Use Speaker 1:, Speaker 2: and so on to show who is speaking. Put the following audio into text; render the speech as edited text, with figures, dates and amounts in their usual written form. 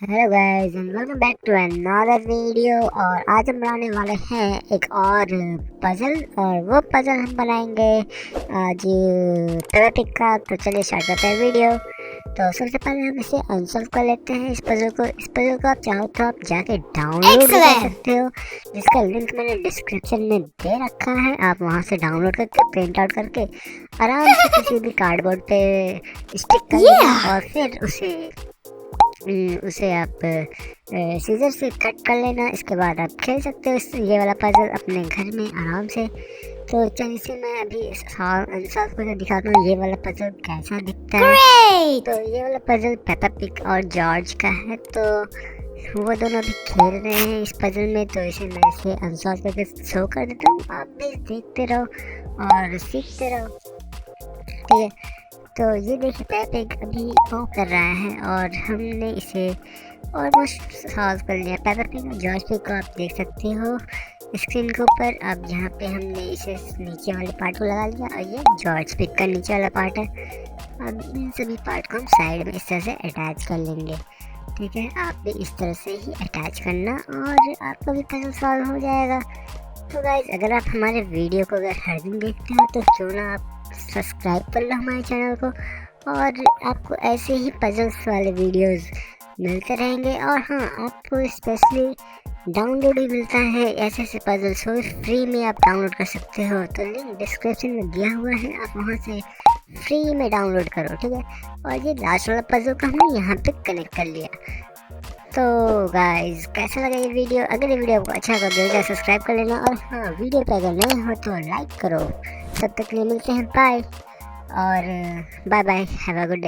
Speaker 1: Hello guys and welcome back to another video. और आज हम बनाने वाले हैं एक और पजल, और वो पजल हम बनाएंगे आज टॉपिक का। तो चलिए स्टार्ट करते हैं वीडियो। तो सबसे पहले हम इसे अनसॉल्व कर लेते हैं इस पजल को आप चाहो तो आप जाके डाउनलोड भी कर सकते हो, जिसका लिंक मैंने डिस्क्रिप्शन में दे रखा है। आप वहां से डाउनलोड करके प्रिंट आउट करके आराम से किसी भी कार्डबोर्ड पे स्टिक कर लेना और फिर उसे आप सीजर से कट कर लेना। इसके बाद आप खेल सकते हो ये वाला पजल अपने घर में आराम से। तो चलिए से मैं अभी इंसाफ को दिखाता हूँ ये वाला पजल कैसा दिखता है। तो ये वाला पजल पेपा पिग और जॉर्ज का है। तो वो दोनों अभी खेल रहे हैं इस पजल में। तो इसे मैं इसे अनसॉल्व करके शो कर देता हूँ, आप भी देखते रहो और सीखते रहो, ठीक है। तो ये देखिए पेपा अभी वो कर रहा है और हमने इसे ऑलमोस्ट सॉल्व कर लिया। पेपा पिग और जॉर्ज पिग को आप देख सकते हो स्क्रीन के ऊपर। अब यहाँ पे हमने इसे नीचे वाले पार्ट को लगा लिया और ये जॉर्ज पिग का नीचे वाला पार्ट है। अब इन सभी पार्ट को हम साइड में इस तरह से अटैच कर लेंगे, ठीक है। आप भी इस तरह से ही अटैच करना और आपका भी पजल सॉल्व हो जाएगा। तो गाइज अगर आप हमारे वीडियो को अगर हर दिन देखते हो तो क्यों ना आप सब्सक्राइब कर लो हमारे चैनल को, और आपको ऐसे ही पजल्स वाले वीडियोस मिलते रहेंगे। और हाँ, आपको स्पेशली डाउनलोड भी मिलता है ऐसे ऐसे पजल्स हो, फ्री में आप डाउनलोड कर सकते हो। तो लिंक डिस्क्रिप्शन में दिया हुआ है, आप वहाँ से फ्री में डाउनलोड करो, ठीक है। और ये लास्ट वाला पजल को हमने यहाँ पे कनेक्ट कर लिया। तो गाइज कैसा लगा ये वीडियो? अगर ये वीडियो आपको अच्छा लगा तो सब्सक्राइब कर लेना, और हाँ, वीडियो पे अगर नए हो तो लाइक करो। तब तक के लिए मिलते हैं, बाय और bye bye, have a good day.